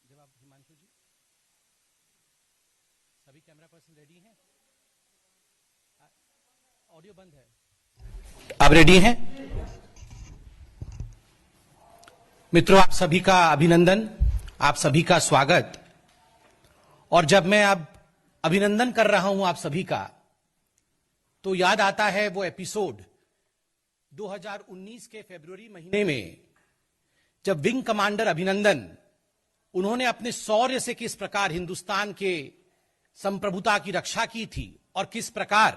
जवाब हिमांशु जी, सभी camera person ready हैं? ऑडियो बंद है। आप रेडी हैं? मित्रों, आप सभी का अभिनंदन, आप सभी का स्वागत। और जब मैं अब अभिनंदन कर रहा हूं आप सभी का, तो याद आता है वो एपिसोड 2019 के फरवरी महीने में, जब विंग कमांडर अभिनंदन, उन्होंने अपने शौर्य से किस प्रकार हिंदुस्तान के संप्रभुता की रक्षा की थी और किस प्रकार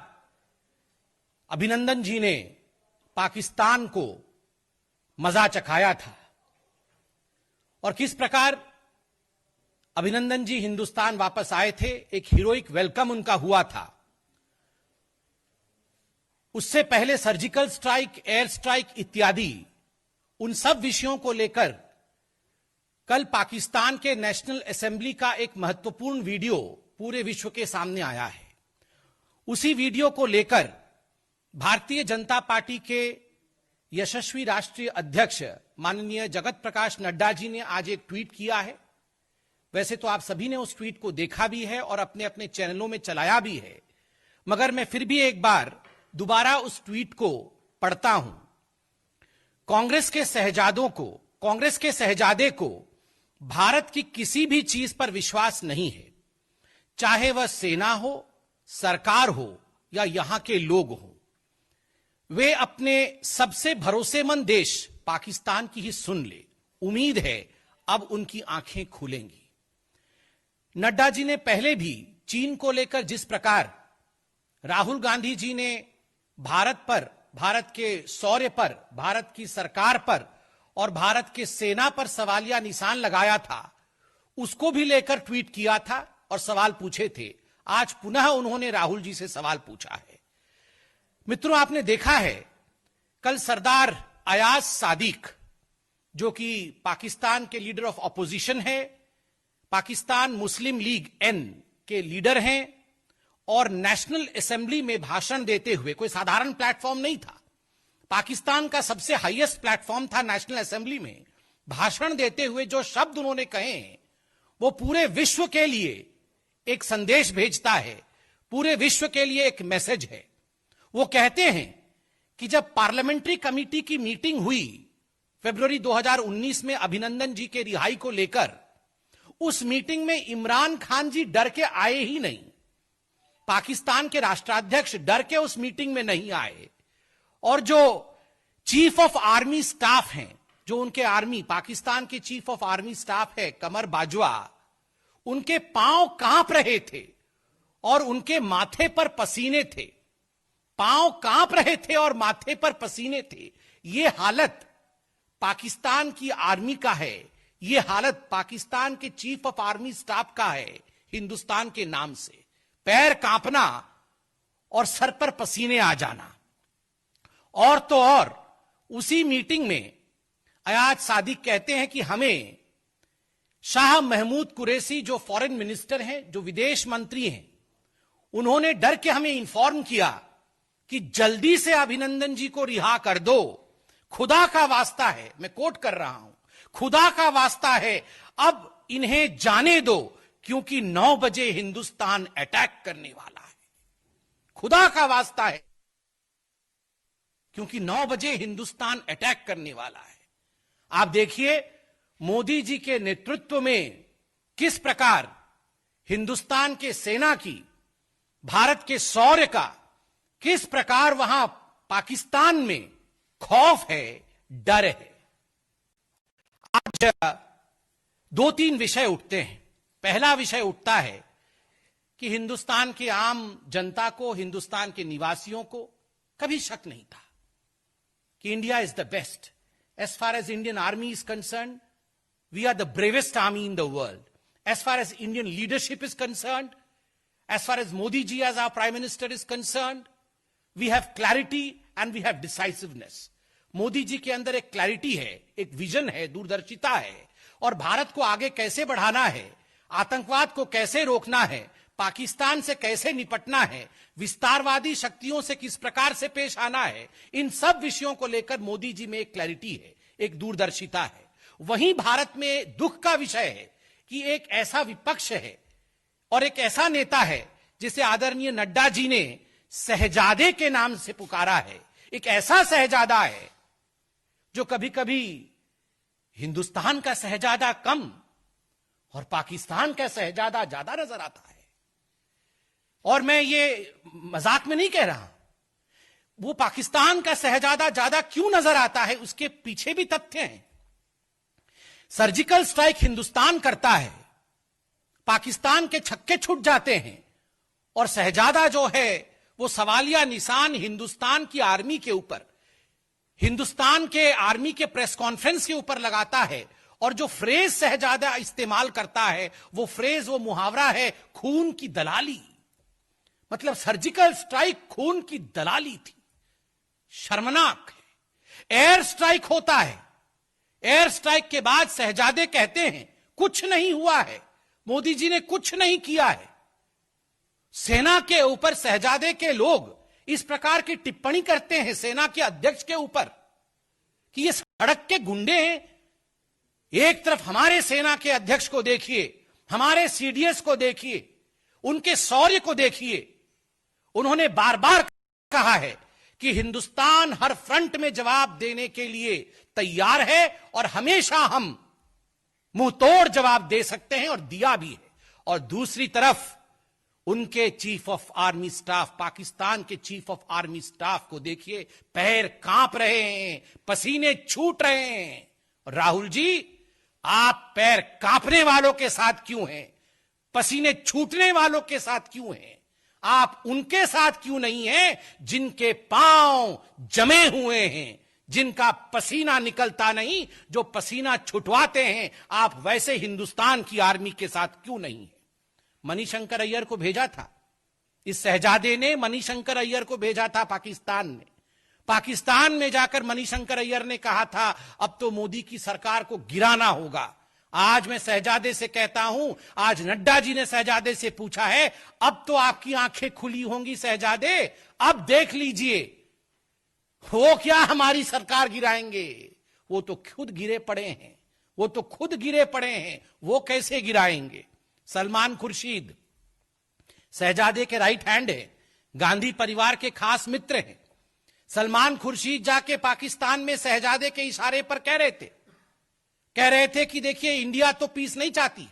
अभिनंदन जी ने पाकिस्तान को मजा चखाया था और किस प्रकार अभिनंदन जी हिंदुस्तान वापस आए थे, एक हीरोइक वेलकम उनका हुआ था। उससे पहले सर्जिकल स्ट्राइक, एयर स्ट्राइक इत्यादि उन सब विषयों को लेकर कल पाकिस्तान के नेशनल असेंबली का एक महत्वपूर्ण वीडियो पूरे विश्व के सामने आया है। उसी वीडियो को लेकर भारतीय जनता पार्टी के यशस्वी राष्ट्रीय अध्यक्ष माननीय जगत प्रकाश नड्डा जी ने आज एक ट्वीट किया है। वैसे तो आप सभी ने उस ट्वीट को देखा भी है और अपने अपने चैनलों में चलाया भी है, मगर मैं फिर भी एक बार दोबारा उस ट्वीट को पढ़ता हूं। कांग्रेस के शहजादे को भारत की किसी भी चीज पर विश्वास नहीं है, चाहे वह सेना हो, सरकार हो या यहां के लोग हो। वे अपने सबसे भरोसेमंद देश पाकिस्तान की ही सुन ले। उम्मीद है अब उनकी आंखें खुलेंगी। नड्डा जी ने पहले भी चीन को लेकर जिस प्रकार राहुल गांधी जी ने भारत पर, भारत के शौर्य पर, भारत की सरकार पर और भारत के सेना पर सवालिया निशान लगाया था, उसको भी लेकर ट्वीट किया था और सवाल पूछे थे। आज पुनः उन्होंने राहुल जी से सवाल पूछा है। मित्रों, आपने देखा है कल सरदार अयाज सादिक, जो कि पाकिस्तान के लीडर ऑफ ऑपोजिशन है, पाकिस्तान मुस्लिम लीग एन के लीडर हैं, और नेशनल असेंबली में भाषण देते हुए, कोई साधारण प्लेटफॉर्म नहीं था, पाकिस्तान का सबसे हाईएस्ट प्लेटफॉर्म था नेशनल असेंबली में, भाषण देते हुए जो शब्द उन्होंने कहे हैं वो पूरे विश्व के लिए एक संदेश भेजता है, पूरे विश्व के लिए एक मैसेज है। वो कहते हैं कि जब पार्लियामेंट्री कमेटी की मीटिंग हुई फरवरी 2019 में अभिनंदन जी के रिहाई को लेकर, उस मीटिंग में इमरान खान जी डर के आए ही नहीं, पाकिस्तान के राष्ट्राध्यक्ष डर के उस मीटिंग में नहीं आए, और जो चीफ ऑफ आर्मी स्टाफ हैं, जो उनके आर्मी, पाकिस्तान के चीफ ऑफ आर्मी स्टाफ है कमर बाजवा, उनके पांव कांप रहे थे और उनके माथे पर पसीने थे। पांव कांप रहे थे और माथे पर पसीने थे। यह हालत पाकिस्तान की आर्मी का है, यह हालत पाकिस्तान के चीफ ऑफ आर्मी स्टाफ का है। हिंदुस्तान के नाम से पैर कांपना और सर पर पसीने आ जाना। और तो और उसी मीटिंग में अयाज सादिक कहते हैं कि हमें शाह महमूद कुरैशी, जो फॉरेन मिनिस्टर हैं, जो विदेश मंत्री हैं, उन्होंने डर के हमें इंफॉर्म किया कि जल्दी से अभिनंदन जी को रिहा कर दो, खुदा का वास्ता है, मैं कोट कर रहा हूं, खुदा का वास्ता है, अब इन्हें जाने दो, क्योंकि 9 बजे हिंदुस्तान अटैक करने वाला है। खुदा का वास्ता है, क्योंकि 9 बजे हिंदुस्तान अटैक करने वाला है। आप देखिए मोदी जी के नेतृत्व में किस प्रकार हिंदुस्तान के सेना की, भारत के शौर्य का किस प्रकार वहां पाकिस्तान में खौफ है, डर है। आज 2-3 विषय उठते हैं। पहला विषय उठता है कि हिंदुस्तान की आम जनता को, हिंदुस्तान के निवासियों को कभी शक नहीं था कि India is the best. As far as Indian army is concern, we are the bravest army in the world. As far as Indian leadership is concern, as far as Modi ji as our prime minister is concern, we have clarity and we have decisiveness. Modi ji के अंदर एक clarity है, एक vision है, दूरदर्शिता है, और भारत को आगे कैसे बढ़ाना है, आतंकवाद को कैसे रोकना है, पाकिस्तान से कैसे निपटना है, विस्तारवादी शक्तियों से किस प्रकार से पेश आना है, इन सब विषयों को लेकर मोदी जी में एक क्लैरिटी है, एक दूरदर्शिता है। वहीं भारत में दुख का विषय है कि एक ऐसा विपक्ष है और एक ऐसा नेता है जिसे आदरणीय नड्डा जी ने शहजादे के नाम से पुकारा है। एक ऐसा शहजादा है जो कभी कभी हिंदुस्तान का शहजादा कम और पाकिस्तान का शहजादा ज्यादा नजर आता है। और मैं ये मजाक में नहीं कह रहा, वो पाकिस्तान का शहजादा ज्यादा क्यों नजर आता है उसके पीछे भी तथ्य हैं। सर्जिकल स्ट्राइक हिंदुस्तान करता है, पाकिस्तान के छक्के छूट जाते हैं और शहजादा जो है वो सवालिया निशान हिंदुस्तान की आर्मी के ऊपर, हिंदुस्तान के आर्मी के प्रेस कॉन्फ्रेंस के ऊपर लगाता है। और जो फ्रेज शहजादा इस्तेमाल करता है वो फ्रेज, वो मुहावरा है, खून की दलाली। मतलब सर्जिकल स्ट्राइक खून की दलाली थी, शर्मनाक है। एयर स्ट्राइक होता है, एयर स्ट्राइक के बाद शहजादे कहते हैं कुछ नहीं हुआ है, मोदी जी ने कुछ नहीं किया है। सेना के ऊपर शहजादे के लोग इस प्रकार की टिप्पणी करते हैं सेना के अध्यक्ष के ऊपर कि ये सड़क के गुंडे हैं। एक तरफ हमारे सेना के अध्यक्ष को देखिए, हमारे सीडीएस को देखिए, उनके शौर्य को देखिए। उन्होंने बार बार कहा है कि हिंदुस्तान हर फ्रंट में जवाब देने के लिए तैयार है और हमेशा हम मुंह तोड़ जवाब दे सकते हैं, और दिया भी है। और दूसरी तरफ उनके chief of army staff, Pakistan के चीफ ऑफ आर्मी स्टाफ को देखिए, पैर कांप रहे हैं, पसीने छूट रहे हैं। और राहुल जी, आप पैर कांपने वालों के साथ क्यों हैं? पसीने छूटने वालों के साथ क्यों हैं? आप उनके साथ क्यों नहीं हैं जिनके पांव जमे हुए हैं, जिनका पसीना निकलता नहीं, जो पसीना छुटवाते हैं? आप वैसे हिंदुस्तान की आर्मी के साथ क्यों नहीं है? मणिशंकर अय्यर को भेजा था, इस शहजादे ने मणिशंकर अय्यर को भेजा था पाकिस्तान ने। पाकिस्तान में जाकर मणिशंकर अय्यर ने कहा था अब तो मोदी की सरकार को गिराना होगा। आज मैं शहजादे से कहता हूं, आज नड्डा जी ने शहजादे से पूछा है, अब तो आपकी आंखें खुली होंगी शहजादे, अब देख लीजिए वो क्या हमारी सरकार गिराएंगे। वो तो खुद गिरे पड़े हैं, वो तो खुद गिरे पड़े हैं, वो कैसे गिराएंगे? सलमान खुर्शीद शहजादे के राइट हैंड है, गांधी परिवार के खास मित्र हैं। सलमान खुर्शीद जाके पाकिस्तान में शहजादे के इशारे पर कह रहे थे कि देखिए इंडिया तो पीस नहीं चाहती,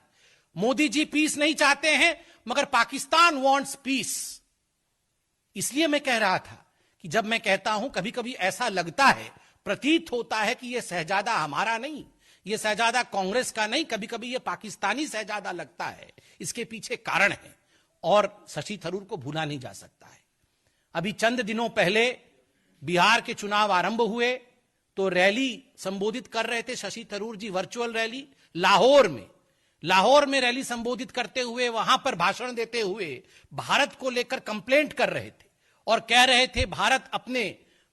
मोदी जी पीस नहीं चाहते हैं, मगर पाकिस्तान वांट्स पीस। इसलिए मैं कह रहा था कि जब मैं कहता हूं कभी कभी ऐसा लगता है, प्रतीत होता है कि यह शहजादा हमारा नहीं, यह शहजादा कांग्रेस का नहीं, कभी कभी यह पाकिस्तानी शहजादा लगता है। इसके पीछे कारण है और शशि थरूर को भूला नहीं जा सकता है। अभी चंद दिनों पहले बिहार के चुनाव आरंभ हुए तो रैली संबोधित कर रहे थे शशि थरूर जी, वर्चुअल रैली लाहौर में रैली संबोधित करते हुए, वहां पर भाषण देते हुए भारत को लेकर कंप्लेंट कर रहे थे और कह रहे थे भारत अपने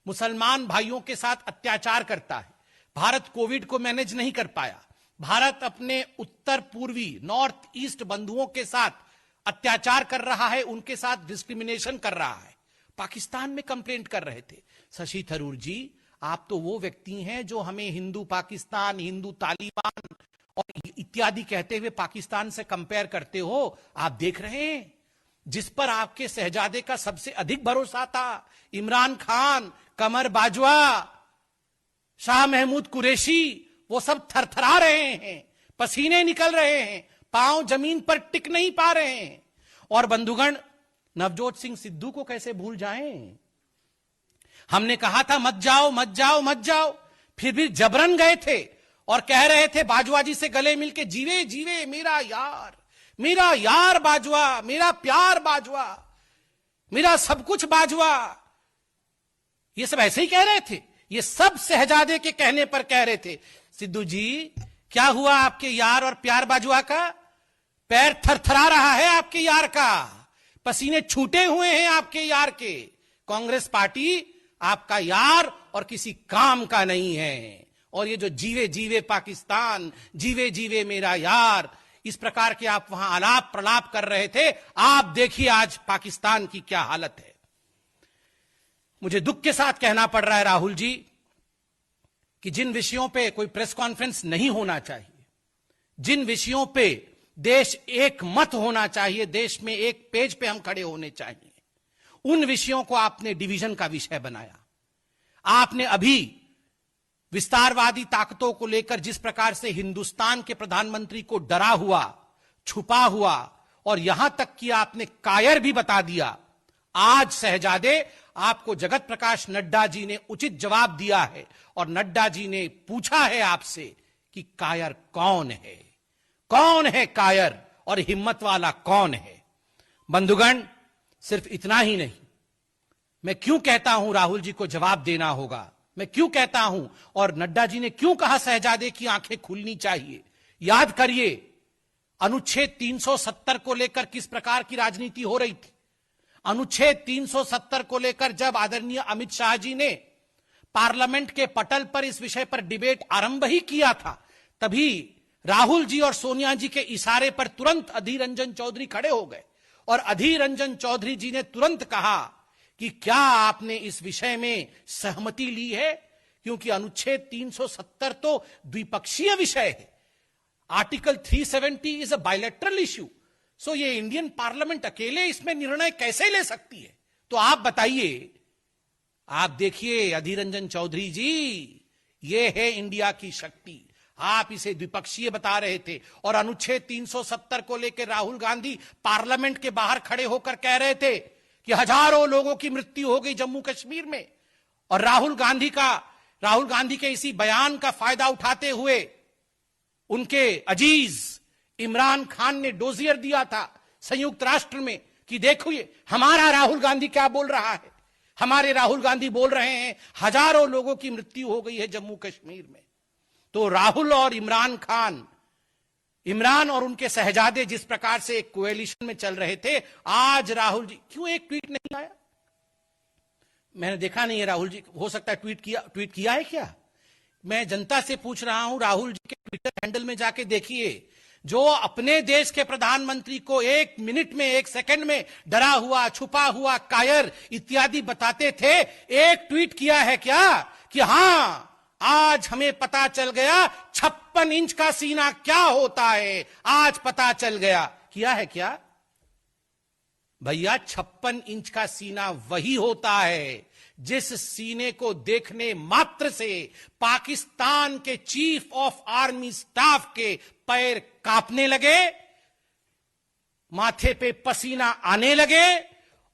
मुसलमान भाइयों के साथ अत्याचार करता है, भारत कोविड को मैनेज नहीं कर पाया, भारत अपने उत्तर पूर्वी नॉर्थ ईस्ट बंधुओं के साथ अत्याचार कर रहा है, उनके साथ डिस्क्रिमिनेशन कर रहा है। पाकिस्तान में कंप्लेंट कर रहे थे। शशि थरूर जी, आप तो वो व्यक्ति हैं जो हमें हिंदू पाकिस्तान, हिंदू तालिबान और इत्यादि कहते हुए पाकिस्तान से कंपेयर करते हो। आप देख रहे हैं जिस पर आपके शहजादे का सबसे अधिक भरोसा था, इमरान खान, कमर बाजवा, शाह महमूद कुरैशी, वो सब थरथरा रहे हैं, पसीने निकल रहे हैं, पांव जमीन पर टिक नहीं पा रहे हैं। और बंधुगण, नवजोत सिंह सिद्धू को कैसे भूल जाएं? हमने कहा था मत जाओ मत जाओ मत जाओ, फिर भी जबरन गए थे और कह रहे थे बाजवा जी से गले मिलके, जीवे जीवे मेरा यार बाजवा, मेरा प्यार बाजवा, मेरा सब कुछ बाजवा। ये सब ऐसे ही कह रहे थे, ये सब शहजादे के कहने पर कह रहे थे। सिद्धू जी, क्या हुआ आपके यार और प्यार बाजवा का? पैर थरथरा रहा है आपके यार का, पसीने छूटे हुए हैं आपके यार के। कांग्रेस पार्टी आपका यार और किसी काम का नहीं है। और ये जो जीवे जीवे पाकिस्तान, जीवे जीवे मेरा यार, इस प्रकार के आप वहां आलाप प्रलाप कर रहे थे, आप देखिए आज पाकिस्तान की क्या हालत है। मुझे दुख के साथ कहना पड़ रहा है राहुल जी कि जिन विषयों पे कोई प्रेस कॉन्फ्रेंस नहीं होना चाहिए, जिन विषयों पे देश एक मत होना चाहिए, देश में एक पेज पे हम खड़े होने चाहिए। उन विषयों को आपने डिवीजन का विषय बनाया। आपने अभी विस्तारवादी ताकतों को लेकर जिस प्रकार से हिंदुस्तान के प्रधानमंत्री को डरा हुआ, छुपा हुआ और यहां तक कि आपने कायर भी बता दिया, आज शहजादे आपको जगत प्रकाश नड्डा जी ने उचित जवाब दिया है और नड्डा जी ने पूछा है आपसे कि कायर कौन है, कौन है कायर और हिम्मत वाला कौन है। बंधुगण, सिर्फ इतना ही नहीं, मैं क्यों कहता हूं राहुल जी को जवाब देना होगा, मैं क्यों कहता हूं और नड्डा जी ने क्यों कहा शहजादे की आंखें खुलनी चाहिए। याद करिए अनुच्छेद 370 को लेकर किस प्रकार की राजनीति हो रही थी। अनुच्छेद 370 को लेकर जब आदरणीय अमित शाह जी ने पार्लियामेंट के पटल पर इस विषय पर डिबेट आरंभ ही किया था, तभी राहुल जी और सोनिया जी के इशारे पर तुरंत अधीर रंजन चौधरी खड़े हो गए और अधीर रंजन चौधरी जी ने तुरंत कहा कि क्या आपने इस विषय में सहमति ली है, क्योंकि अनुच्छेद 370 तो द्विपक्षीय विषय है। Article 370 is a bilateral issue, so ये इंडियन पार्लियामेंट अकेले इसमें निर्णय कैसे ले सकती है। तो आप बताइए, आप देखिए अधीर रंजन चौधरी जी, ये है इंडिया की शक्ति। आप इसे द्विपक्षीय बता रहे थे और अनुच्छेद 370 को लेकर राहुल गांधी पार्लियामेंट के बाहर खड़े होकर कह रहे थे कि हजारों लोगों की मृत्यु हो गई जम्मू कश्मीर में, और राहुल गांधी के इसी बयान का फायदा उठाते हुए उनके अजीज इमरान खान ने डोजियर दिया था संयुक्त राष्ट्र में कि देखो ये हमारा राहुल गांधी क्या बोल रहा है। हमारे राहुल गांधी बोल रहे हैं हजारों लोगों की मृत्यु हो गई है जम्मू कश्मीर में। तो राहुल और इमरान और उनके शहजादे जिस प्रकार से एक कोएलिशन में चल रहे थे, आज राहुल जी क्यों एक ट्वीट नहीं आया? मैंने देखा नहीं है राहुल जी, हो सकता है ट्वीट किया है क्या? मैं जनता से पूछ रहा हूं, राहुल जी के ट्विटर हैंडल में जाके देखिए, जो अपने देश के प्रधानमंत्री को एक मिनट में, एक सेकंड में डरा हुआ, छुपा हुआ, कायर इत्यादि बताते थे, एक ट्वीट किया है क्या कि हां आज हमें पता चल गया 56 इंच का सीना क्या होता है, आज पता चल गया। किया है क्या भैया? 56 इंच का सीना वही होता है जिस सीने को देखने मात्र से पाकिस्तान के चीफ ऑफ आर्मी स्टाफ के पैर कांपने लगे, माथे पे पसीना आने लगे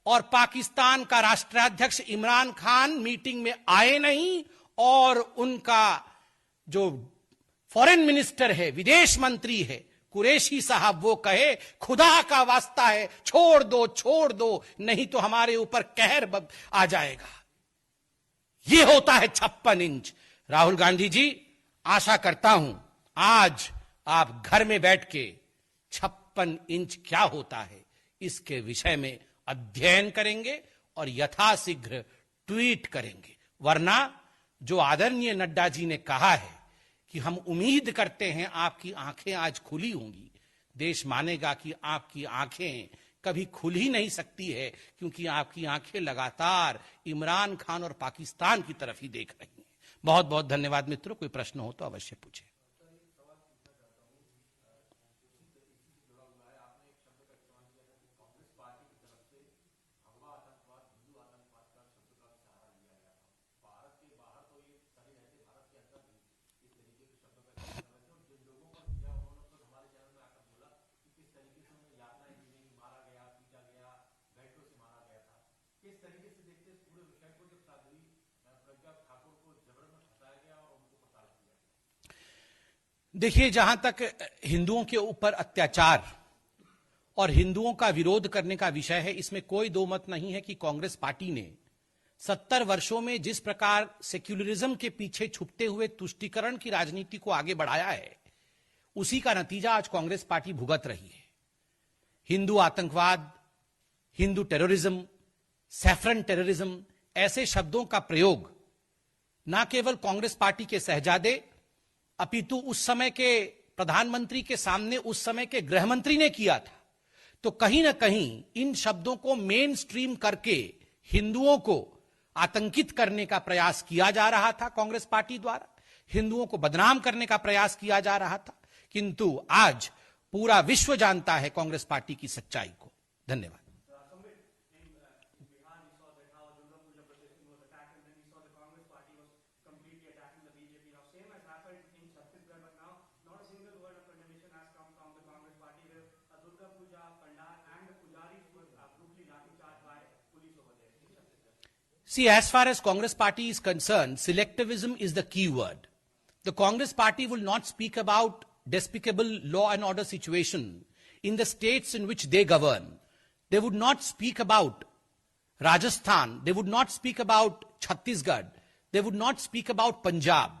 और पाकिस्तान का राष्ट्राध्यक्ष इमरान खान मीटिंग में आए नहीं और उनका जो फॉरेन मिनिस्टर है, विदेश मंत्री है कुरैशी साहब, वो कहे खुदा का वास्ता है छोड़ दो नहीं तो हमारे ऊपर कहर आ जाएगा। ये होता है 56 इंच। राहुल गांधी जी, आशा करता हूं आज आप घर में बैठ के 56 इंच क्या होता है इसके विषय में अध्ययन करेंगे और यथाशीघ्र ट्वीट करेंगे। वरना जो आदरणीय नड्डा जी ने कहा है कि हम उम्मीद करते हैं आपकी आंखें आज खुली होंगी, देश मानेगा कि आपकी आंखें कभी खुल ही नहीं सकती है, क्योंकि आपकी आंखें लगातार इमरान खान और पाकिस्तान की तरफ ही देख रही हैं। बहुत बहुत धन्यवाद मित्रों, कोई प्रश्न हो तो अवश्य पूछें। देखिए, जहां तक हिंदुओं के ऊपर अत्याचार और हिंदुओं का विरोध करने का विषय है, इसमें कोई दो मत नहीं है कि कांग्रेस पार्टी ने 70 वर्षों में जिस प्रकार सेक्युलरिज्म के पीछे छुपते हुए तुष्टीकरण की राजनीति को आगे बढ़ाया है, उसी का नतीजा आज कांग्रेस पार्टी भुगत रही है। हिंदू आतंकवाद, हिंदू टेररिज्म, सैफरन टेररिज्म, ऐसे शब्दों का प्रयोग न केवल कांग्रेस पार्टी के शहजादे अपितु उस समय के प्रधानमंत्री के सामने उस समय के गृह मंत्री ने किया था। तो कहीं ना कहीं इन शब्दों को मेन स्ट्रीम करके हिंदुओं को आतंकित करने का प्रयास किया जा रहा था कांग्रेस पार्टी द्वारा, हिंदुओं को बदनाम करने का प्रयास किया जा रहा था। किंतु आज पूरा विश्व जानता है कांग्रेस पार्टी की सच्चाई को। धन्यवाद। See, as far as Congress party is concerned, selectivism is the key word. The Congress party will not speak about despicable law and order situation in the states in which they govern. They would not speak about Rajasthan. They would not speak about Chhattisgarh. They would not speak about Punjab.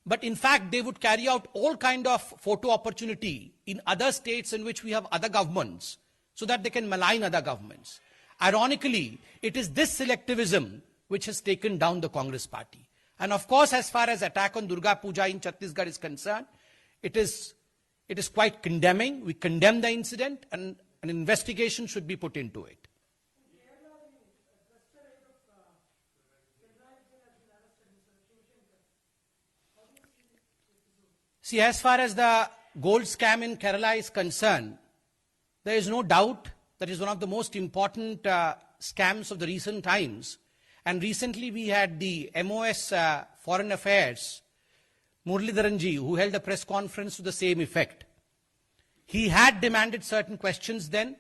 But in fact, they would carry out all kind of photo opportunity in other states in which we have other governments so that they can malign other governments. Ironically, it is this selectivism which has taken down the Congress party. And of course, as far as attack on Durga Puja in Chhattisgarh is concerned, it is quite condemning. We condemn the incident and an investigation should be put into it. See, as far as the gold scam in Kerala is concerned, there is no doubt that is one of the most important scams of the recent times. And recently we had the MOS Foreign Affairs, Muralidharan ji, who held a press conference to the same effect. He had demanded certain questions then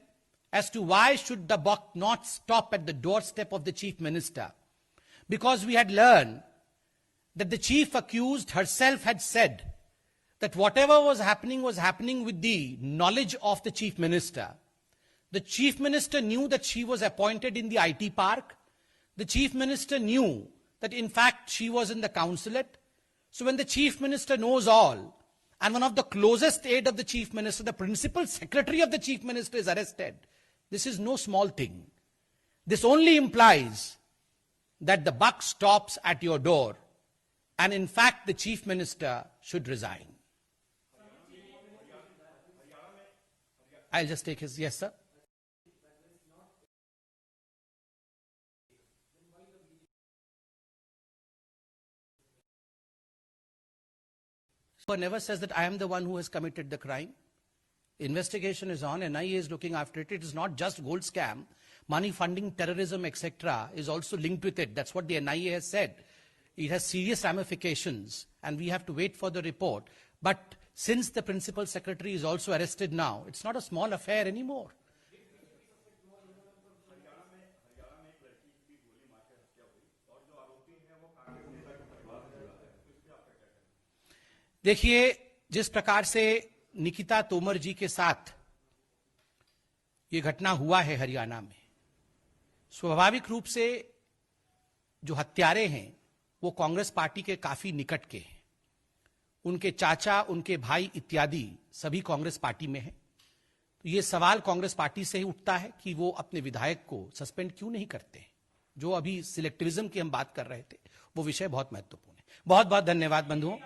as to why should the buck not stop at the doorstep of the chief minister. Because we had learned that the chief accused herself had said that whatever was happening with the knowledge of the chief minister. The chief minister knew that she was appointed in the IT park. The chief minister knew that in fact she was in the consulate. So when the chief minister knows all, and one of the closest aide of the chief minister, the principal secretary of the chief minister is arrested, this is no small thing. This only implies that the buck stops at your door, and in fact the chief minister should resign. I'll just take his, yes sir. Never says that I am the one who has committed the crime. Investigation is on, NIA is looking after it. It is not just gold scam. Money funding terrorism, etc. is also linked with it. That's what the NIA has said. It has serious ramifications and we have to wait for the report. But since the principal secretary is also arrested now, it's not a small affair anymore. देखिए, जिस प्रकार से निकिता तोमर जी के साथ ये घटना हुआ है हरियाणा में, स्वाभाविक रूप से जो हत्यारे हैं वो कांग्रेस पार्टी के काफी निकट के हैं। उनके चाचा, उनके भाई इत्यादि सभी कांग्रेस पार्टी में हैं। तो ये सवाल कांग्रेस पार्टी से ही उठता है कि वो अपने विधायक को सस्पेंड क्यों नहीं करते। जो अभी सिलेक्टिविज्म की हम बात कर रहे थे, वो विषय बहुत महत्वपूर्ण है। बहुत बहुत धन्यवाद बंधुओं।